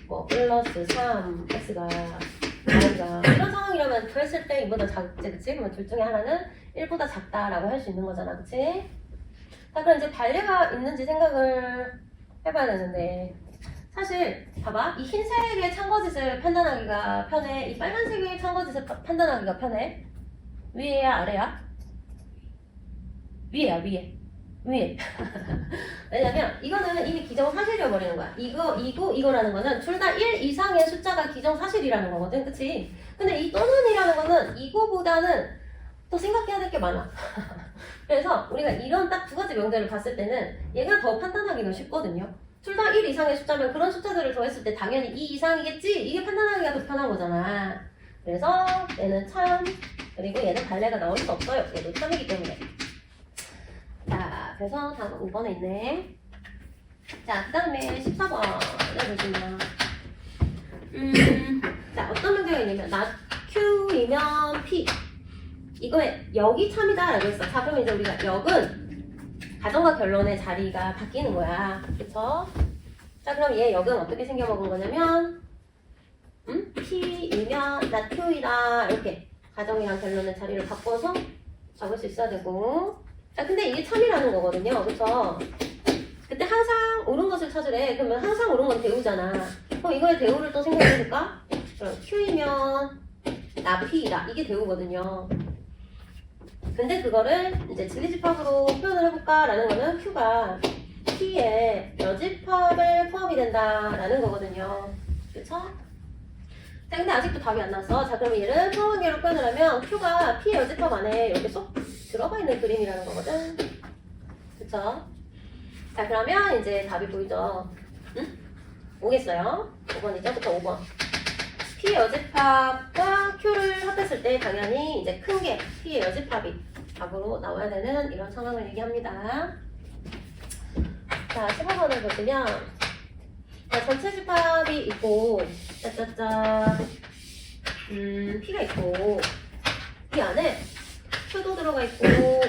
뭐 플러스 3 x가 y가 이런 상황이라면 더했을 때 2보다 작지. 그치? 그러면 둘 중에 하나는 1보다 작다라고 할 수 있는 거잖아. 그치? 자, 그럼 이제 반례가 있는지 생각을 해봐야 되는데, 사실 봐봐, 이 흰색의 참거짓을 판단하기가 편해, 이 빨간색의 참거짓을 판단하기가 편해. 위에야 아래야? 위에야 위에. 왜냐면 이거는 이미 기정사실이어 버리는 거야. 이거라는 거는 둘 다 1 이상의 숫자가 기정사실이라는 거거든, 그치? 근데 이 또는이라는 거는 이거보다는 또 생각해야 될 게 많아. 그래서 우리가 이런 딱 두 가지 명제를 봤을 때는 얘가 더 판단하기가 쉽거든요. 둘 다 1 이상의 숫자면 그런 숫자들을 더했을 때 당연히 2 이상이겠지? 이게 판단하기가 더 편한 거잖아. 그래서 얘는 참, 그리고 얘는 발레가 나올 수 없어요. 얘도 참이기 때문에. 자, 그래서 다음 5번에 있네. 자, 그 다음에 14번을 보시면 자, 어떤 문제가 있냐면 not Q이면 P 이거에 역이 참이다 라고 했어. 자, 그럼 이제 우리가 역은 가정과 결론의 자리가 바뀌는 거야. 그쵸? 자, 그럼 얘 역은 어떻게 생겨먹은 거냐면 P이면 not Q이다 이렇게 가정이랑 결론의 자리를 바꿔서 적을 수 있어야 되고. 자, 근데 이게 참이라는 거거든요. 그쵸? 그때 항상 옳은 것을 찾으래. 그러면 항상 옳은 건 대우잖아. 그럼 이거의 대우를 또 생각해볼까? 그럼 Q이면 나 P이다. 이게 대우거든요. 근데 그거를 이제 진리집합으로 표현을 해볼까라는 거는 Q가 P의 여집합에 포함이 된다라는 거거든요. 그쵸? 자, 근데 아직도 답이 안 났어. 자, 그럼 얘를 포함관계로 표현을 하면 Q가 P의 여집합 안에 이렇게 쏙 들어가 있는 그림이라는 거거든. 그쵸? 자, 그러면 이제 답이 보이죠? 응? 오겠어요? 5번이죠? 부터 5번. P의 여집합과 Q를 합했을 때 당연히 이제 큰 게 P의 여집합이 답으로 나와야 되는 이런 상황을 얘기합니다. 자, 15번을 보시면 자, 전체 집합이 있고 짜짜짜 P가 있고 이 안에 Q도 들어가 있고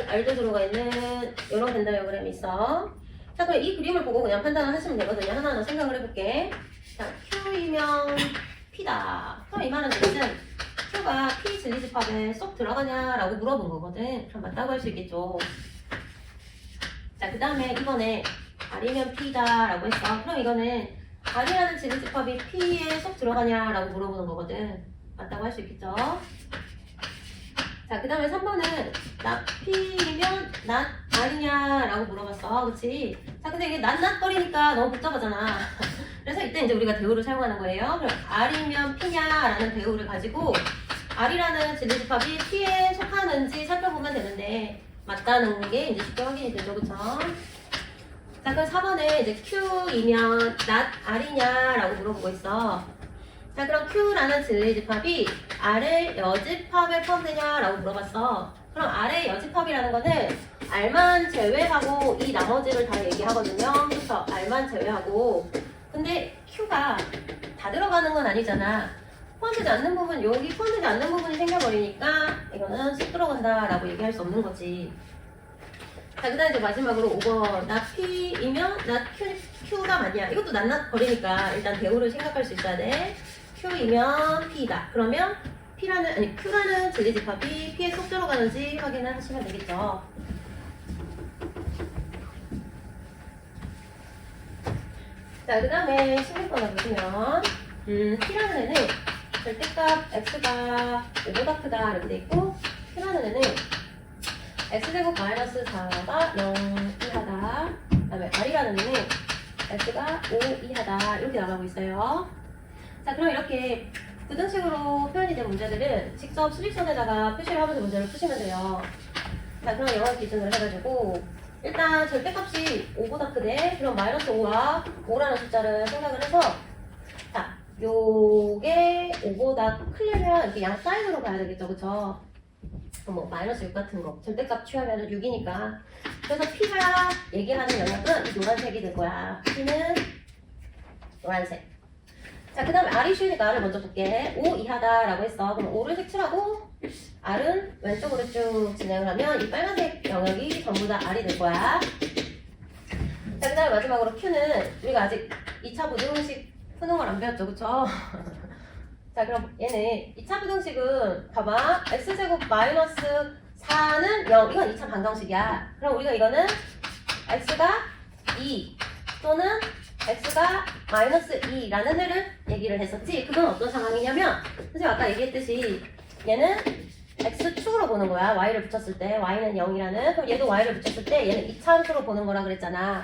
R도 들어가 있는 이런 벤 다이어그램이 있어. 자, 그럼 이 그림을 보고 그냥 판단을 하시면 되거든요. 하나하나 생각을 해볼게. 자, Q이면 P다. 그럼 이 말은 뜻은 Q가 P 진리집합에 쏙 들어가냐라고 물어본 거거든. 그럼 맞다고 할 수 있겠죠. 자, 그 다음에 이번에 R이면 P다 라고 했어. 그럼 이거는 R이라는 진리집합이 P에 쏙 들어가냐라고 물어보는 거거든. 맞다고 할 수 있겠죠. 자, 그 다음에 3번은 not P이면 not R이냐라고 물어봤어. 그치? 자, 근데 이게 낫낫거리니까 너무 복잡하잖아. 그래서 이때 이제 우리가 대우를 사용하는 거예요. 그럼 R이면 P냐라는 대우를 가지고 R이라는 진리집합이 P에 속하는지 살펴보면 되는데 맞다는 게 이제 쉽게 확인이 되죠. 그쵸? 자, 그럼 4번에 이제 Q이면 not R이냐라고 물어보고 있어. 자, 그럼 Q라는 진리집합이 R의 여집합에 포함되냐라고 물어봤어. 그럼 R의 여집합이라는 거는 R만 제외하고 이 나머지를 다 얘기하거든요. 그래서 R만 제외하고. 근데 Q가 다 들어가는 건 아니잖아. 포함되지 않는 부분, 여기 포함되지 않는 부분이 생겨버리니까 이거는 쏙 들어간다라고 얘기할 수 없는 거지. 자, 그 다음에 이제 마지막으로 5번. not P이면 not Q가 맞냐. 이것도 낫낫거리니까 일단 대우를 생각할 수 있어야 돼. Q이면 P다. 그러면 Q라는 진리집합이 P에 쏙 들어가는지 확인을 하시면 되겠죠. 자, 그 다음에 16번을 보시면 P라는 애는 절대값 X가 5보다 크다 이렇게 돼 있고 Q라는 애는 X제곱 마이너스 4가 0 이하다. 그 다음에 R이라는 애는 X가 5 이하다 이렇게 나가고 있어요. 자, 그럼 이렇게 부등식으로 표현이 된 문제들은 직접 수직선에다가 표시를 하면서 문제를 푸시면 돼요. 자, 그럼 영어 기준으로 해가지고 일단 절대값이 5보다 크대. 그럼 마이너스 5와 5라는 숫자를 생각을 해서 자, 요게 5보다 크려면 이렇게 양 사이드로 가야 되겠죠. 그쵸? 뭐 마이너스 6 같은 거 절대값 취하면 6이니까 그래서 P가 얘기하는 영역은 이 노란색이 될 거야. P는 노란색. 자, 그 다음에 R이 쉬우니까 R을 먼저 볼게. 5 이하다 라고 했어. 그럼 5를 색칠하고 R은 왼쪽으로 쭉 진행을 하면 이 빨간색 영역이 전부 다 R이 될 거야. 자, 그 다음에 마지막으로 Q는 우리가 아직 2차 부등식 푸는 걸 안 배웠죠. 그쵸? 자, 그럼 얘네 2차 부등식은 봐봐. X제곱 마이너스 4는 0. 이건 2차 반정식이야. 그럼 우리가 이거는 X가 2 또는 x가 마이너스 2라는 애를 얘기를 했었지. 그건 어떤 상황이냐면 선생님 아까 얘기했듯이 얘는 x축으로 보는 거야. y를 붙였을 때 y는 0이라는. 그럼 얘도 y를 붙였을 때 얘는 이차함수로 보는 거라 그랬잖아.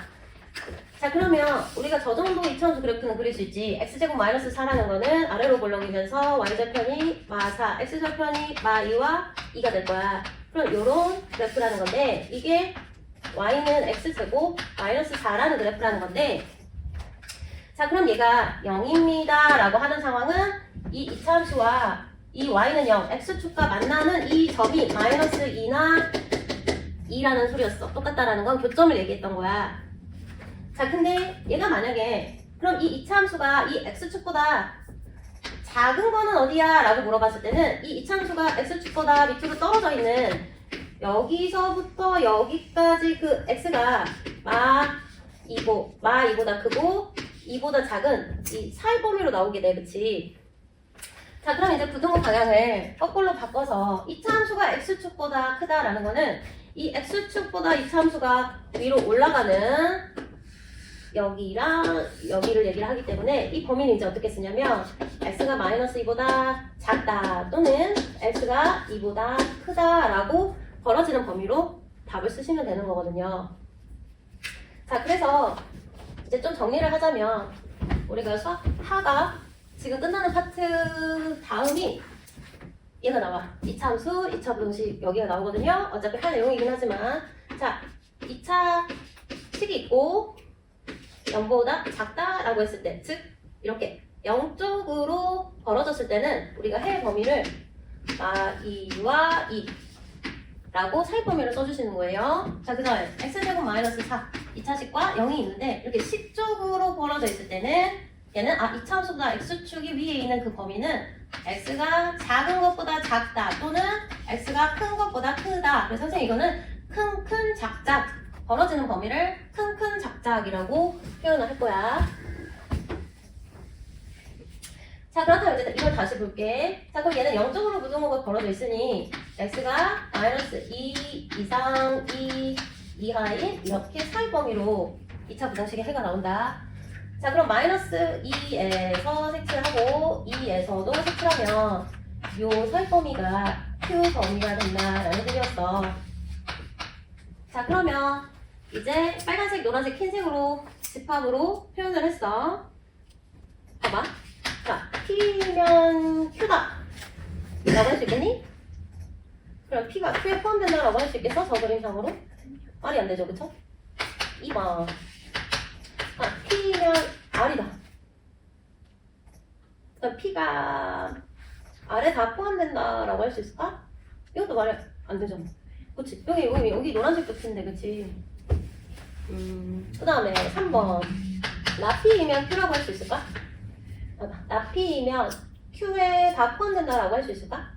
자 그러면 우리가 저 정도 이차함수 그래프는 그릴 수 있지. x제곱 마이너스 4라는 거는 아래로 볼록이면서 y좌편이 마4, x좌편이 마2와 2가 될 거야. 그럼 요런 그래프라는 건데 이게 y는 x제곱 마이너스 4라는 그래프라는 건데 자 그럼 얘가 0입니다 라고 하는 상황은 이 이차함수와 이 y는 0, x축과 만나는 이 점이 마이너스 2나 2라는 소리였어. 똑같다라는 건 교점을 얘기했던 거야. 자 근데 얘가 만약에 그럼 이 이차함수가 이 x축보다 작은 거는 어디야? 라고 물어봤을 때는 이 이차함수가 x축보다 밑으로 떨어져 있는 여기서부터 여기까지 그 x가 마2보다 크고 2보다 작은 이 사이 범위로 나오게 돼. 그치? 자 그럼 이제 부등호 방향을 거꾸로 바꿔서 이차함수가 x축보다 크다라는 거는 이 x축보다 이차함수가 위로 올라가는 여기랑 여기를 얘기를 하기 때문에 이 범위는 이제 어떻게 쓰냐면 x가 마이너스 2보다 작다 또는 x가 2보다 크다라고 벌어지는 범위로 답을 쓰시면 되는 거거든요. 자 그래서 이제 좀 정리를 하자면 우리가 수학 하가 지금 끝나는 파트 다음이 얘가 나와. 이차함수, 이차부등식 여기가 나오거든요. 어차피 할 내용이긴 하지만 자 2차 식이 있고 0보다 작다라고 했을 때 즉 이렇게 0쪽으로 벌어졌을 때는 우리가 해 범위를 마2와 2 라고 사이 범위를 써주시는 거예요. 자, 그 다음에 x제곱 마이너스 4 2차식과 0이 있는데 이렇게 식쪽으로 벌어져 있을 때는 얘는 이차함수보다 x축이 위에 있는 그 범위는 x가 작은 것보다 작다 또는 x가 큰 것보다 크다. 그래서 선생님 이거는 큰 작작 벌어지는 범위를 큰 작작이라고 표현을 할 거야. 자 그렇다면 이제 이걸 다시 볼게. 자 그럼 얘는 0쪽으로 부등호가 벌어져 있으니 x가 마이너스 2 이상 2 이하인 이렇게 사이 범위로 2차 부등식의 해가 나온다. 자 그럼 마이너스 2에서 색칠하고 2에서도 색칠하면 요 사이 범위가 q 범위가 된다라는 뜻이었어. 자 그러면 이제 빨간색, 노란색, 흰색으로 집합으로 표현을 했어. 봐봐. 자, P면 Q다 라고 할 수 있겠니? 그럼 P가 Q에 포함된다 라고 할 수 있겠어? 저 그림상으로? 말이 안 되죠, 그쵸? 2번 P면 R이다. 그럼 P가 R에 다 포함된다 라고 할 수 있을까? 이것도 말이 안 되잖아. 그치? 여기 노란색도 P인데, 그치? 그 다음에 3번 라피이면 Q라고 할 수 있을까? 라피이면 Q에 다 포함된다라고 할 수 있을까?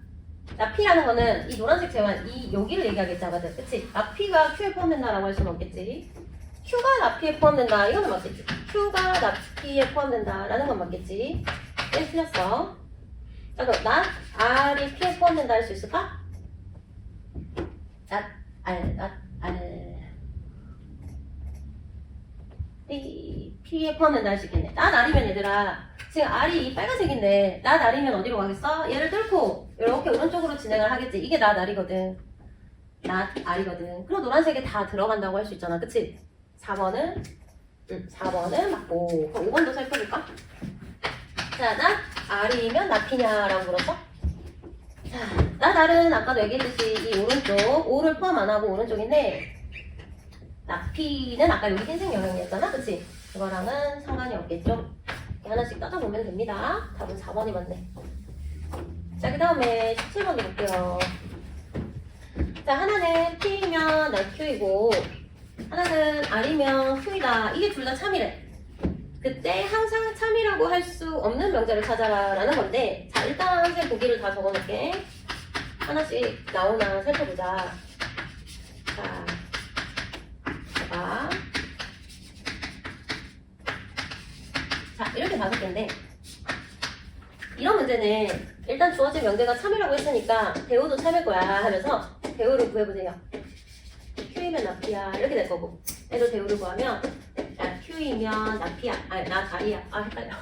라피라는 거는 이 노란색 제만 이 여기를 얘기하겠잖아, 그치? 라피가 Q에 포함된다라고 할 수는 없겠지. Q가 라피에 포함된다 이거는 맞겠지. Q가 라피에 포함된다라는 건 맞겠지. 네, 틀렸어. 자 그럼 R이 P에 포함된다 할 수 있을까? P에 포함된다 할 수 있겠네. R이면 얘들아 지금 R이 빨간색인데 R이면 어디로 가겠어? 얘를 뚫고 이렇게 오른쪽으로 진행을 하겠지. 이게 R이거든. R이거든. 그럼 노란색에 다 들어간다고 할 수 있잖아. 그치? 4번은 4번은 맞고. 그럼 5번도 살펴볼까? 자, R이면 P냐라고 물었어? 자, R은 아까도 얘기했듯이 이 오른쪽 5를 포함 안 하고 오른쪽인데 P는 아까 여기 흰색 영역이었잖아. 그치? 그거랑은 상관이 없겠죠? 이렇게 하나씩 따져보면 됩니다. 답은 4번이 맞네. 자, 그 다음에 17번도 볼게요. 자, 하나는 P이면 Q이고 하나는 R이면 Q이다. 이게 둘 다 참이래. 그때 항상 참이라고 할 수 없는 명제를 찾아라 라는 건데 자, 일단 선생님 보기를 다 적어놓을게. 하나씩 나오나 살펴보자. 자, 봐봐. 자, 이렇게 5개인데 이런 문제는 일단 주어진 명제가 참이라고 했으니까 대우도 참일 거야 하면서 대우를 구해보세요. Q이면 P야 이렇게 될 거고 얘도 대우를 구하면 자, Q이면 나 P야. 아니, 나 R이야. 아, 헷갈려.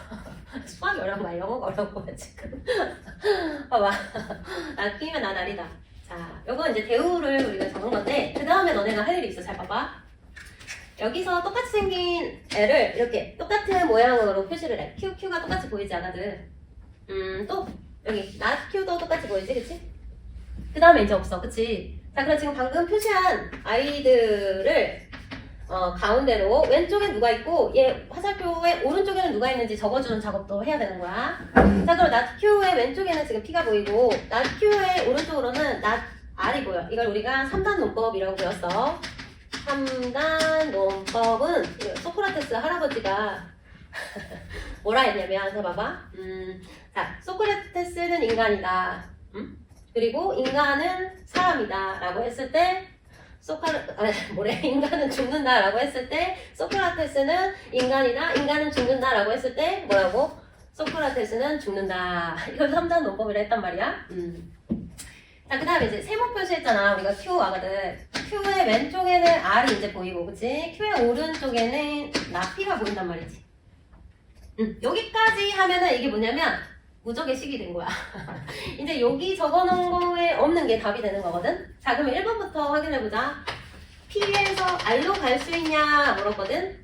수학이 어려운 거야. 영어가 어려운 거야, 지금. 봐봐. 나 Q면 난 R이다. 자, 요거 이제 대우를 우리가 적은 건데, 그 다음에 너네가 할 일이 있어. 잘 봐봐. 여기서 똑같이 생긴 애를 이렇게 똑같은 모양으로 표시를 해. Q가 똑같이 보이지 않아들. 또, 여기, not Q도 똑같이 보이지, 그치? 그 다음에 이제 없어, 그치? 자, 그럼 지금 방금 표시한 아이들을 가운데로 왼쪽에 누가 있고 얘 화살표의 오른쪽에는 누가 있는지 적어주는 작업도 해야 되는 거야. 자, 그럼 not Q의 왼쪽에는 지금 P가 보이고 not Q의 오른쪽으로는 not R이 보여. 이걸 우리가 3단 논법이라고 배웠어. 3단 논법은 소크라테스 할아버지가 뭐라 했냐면, 자 봐봐. 자, 소크라테스는 인간이다. 그리고 인간은 사람이다 라고 했을 때 인간은 죽는다 라고 했을 때 소크라테스는 인간이다, 인간은 죽는다 라고 했을 때 뭐라고? 소크라테스는 죽는다. 이걸 3단 논법이라 했단 말이야. 자, 그 다음에 이제 세모 표시했잖아. 우리가 Q 아가들. Q의 왼쪽에는 R이 이제 보이고, 그치? Q의 오른쪽에는 나피가 보인단 말이지. 여기까지 하면은 이게 뭐냐면 무적의 식이 된 거야. 이제 여기 적어놓은 거에 없는 게 답이 되는 거거든. 자, 그러면 1번부터 확인해보자. P에서 R로 갈 수 있냐 물었거든.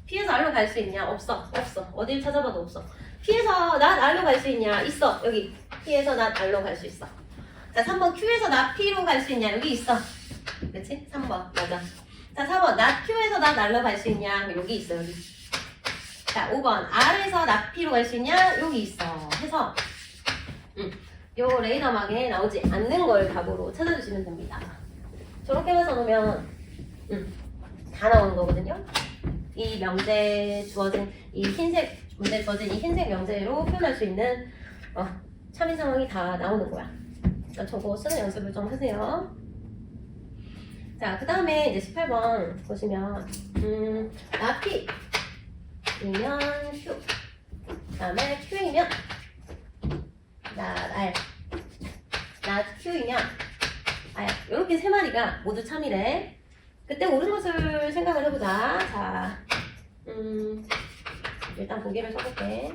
P에서 R로 갈 수 있냐? 없어. 어딜 찾아봐도 없어. P에서 not R로 갈 수 있냐? 있어. 여기 P에서 not R로 갈 수 있어. 자, 3번 Q에서 not P로 갈 수 있냐? 여기 있어. 그치? 3번 맞아. 자, 4번 not Q에서 not R로 갈 수 있냐? 여기 있어. 여기. 자, 5번 R에서 not P로 갈 수 있냐? 여기 있어. 해서 요 레이더망에 나오지 않는 걸 답으로 찾아주시면 됩니다. 저렇게만 써놓으면 다 나오는 거거든요. 이 명제 주어진 이 흰색 문제 주어진 이 흰색 명제로 표현할 수 있는 참인 상황이 다 나오는 거야. 그러니까 저거 쓰는 연습을 좀 하세요. 자, 그 다음에 이제 18번 보시면 not P 이면 Q, 그 다음에 Q이면 not R, not Q이면 R. 이렇게 세 마리가 모두 참이래. 그때 옳은 것을 생각을 해보자. 자, 일단 보기를 써볼게.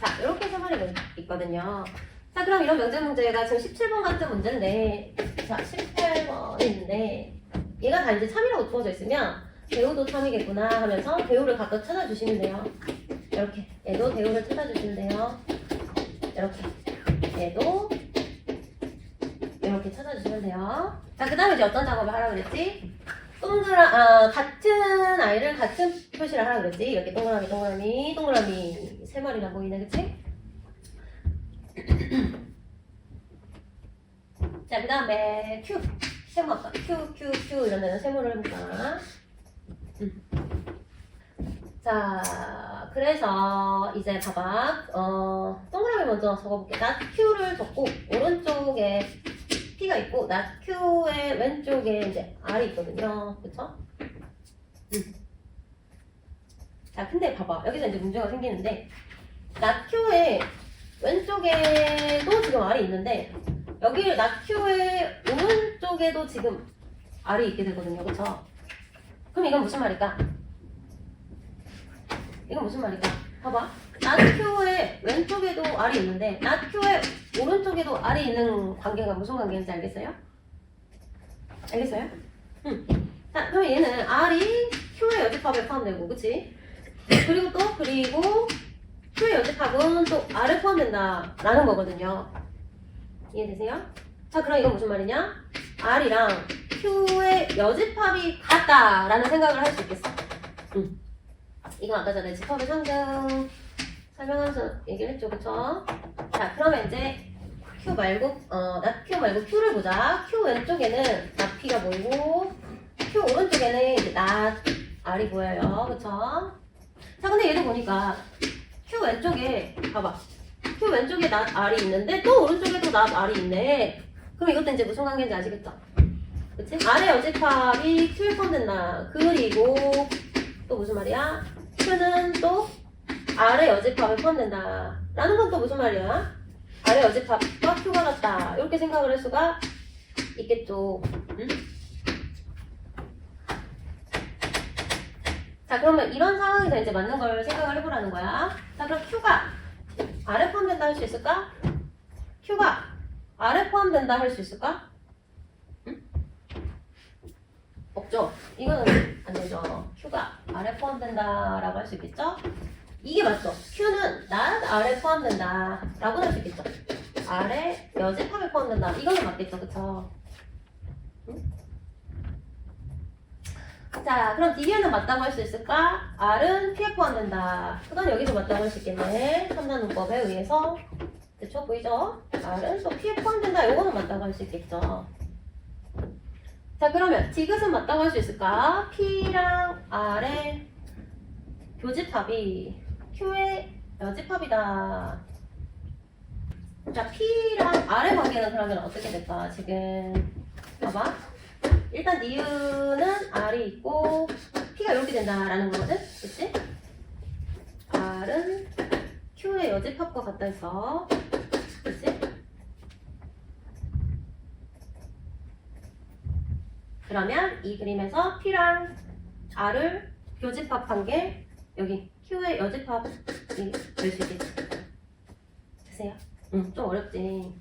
자, 이렇게 세 마리가 있거든요. 자, 그럼 이런 명제 문제가 지금 17번 같은 문제인데, 자, 18번인데, 얘가 다 이제 참이라고 주어져 있으면, 대우도 참이겠구나 하면서 대우를 각각 찾아주시면 돼요. 이렇게. 얘도 대우를 찾아주시면 돼요. 이렇게. 얘도 이렇게 찾아주시면 돼요. 자, 그 다음에 이제 어떤 작업을 하라고 그랬지? 같은 아이를 같은 표시를 하라고 그랬지? 이렇게 동그라미 세 마리가 보이네, 그치? 자, 그 다음에 Q 세모 아까 Q 이런 데는 세모를 해볼까? 자, 그래서 이제 봐봐. 동그라미 먼저 적어볼게. not Q를 적고 오른쪽에 P가 있고 not Q의 왼쪽에 이제 R이 있거든요. 그쵸? 자, 근데 봐봐. 여기서 이제 문제가 생기는데 not Q의 왼쪽에도 지금 R이 있는데 여기 not Q의 오른쪽에도 지금 R이 있게 되거든요. 그쵸? 그럼 이건 무슨 말일까? 이건 무슨 말일까? 봐봐. not Q의 왼쪽에도 R이 있는데 not Q의 오른쪽에도 R이 있는 관계가 무슨 관계인지 알겠어요? 알겠어요? 자, 그럼 얘는 R이 Q의 여집합에 포함되고, 그치? 그리고 Q의 여집합은 또 R에 포함된다 라는 거거든요. 이해되세요? 자, 그럼 이건 무슨 말이냐? R이랑 Q의 여집합이 같다 라는 생각을 할 수 있겠어. 이건 아까 전에 집합의 상등 설명하면서 얘기를 했죠, 그쵸? 자, 그러면 이제 Q 말고 Q를 보자. Q 왼쪽에는 not P가 보이고 Q 오른쪽에는 이제 not R이 보여요, 그쵸? 자, 근데 얘도 보니까 Q 왼쪽에 봐봐. Q 왼쪽에 not R이 있는데 또 오른쪽에도 not R이 있네. 그럼 이것도 이제 무슨 관계인지 아시겠죠? 그치? R의 여집합이 Q에 포함된다. 그리고 또 무슨 말이야? Q는 또 R의 여집합에 포함된다. 라는 건 또 무슨 말이야? R의 여집합과 Q가 같다. 이렇게 생각을 할 수가 있겠죠. 응? 자, 그러면 이런 상황에서 이제 맞는 걸 생각을 해보라는 거야. 자, 그럼 Q가 R에 포함된다 할 수 있을까? Q가 R에 포함된다 할 수 있을까? 응? 없죠? 이거는 안 되죠. Q가 R에 포함된다라고 할 수 있겠죠? 이게 맞죠? Q는 not R에 포함된다 라고 할 수 있겠죠? R의 여집합에 포함된다. 이거는 맞겠죠? 그쵸? 응? 자, 그럼 DB는 맞다고 할 수 있을까? R은 Q에 포함된다. 그건 여기서 맞다고 할 수 있겠네. 3단원법에 의해서. 그쵸? 보이죠? R은 또 Q에 포함된다. 요거는 맞다고 할 수 있겠죠. 자, 그러면 디귿은 맞다고 할 수 있을까? P랑 R의 교집합이 Q의 여집합이다. 자, P랑 R의 관계는 그러면 어떻게 될까? 지금 봐봐. 일단 니은은 R이 있고 P가 이렇게 된다라는 거거든? 그치? R은 Q의 여집합과 같다 해서 그치? 그러면 이 그림에서 P랑 R을 교집합한 게 여기 Q의 여집합이 될 수 있겠지? 됐어요? 응, 좀 어렵지.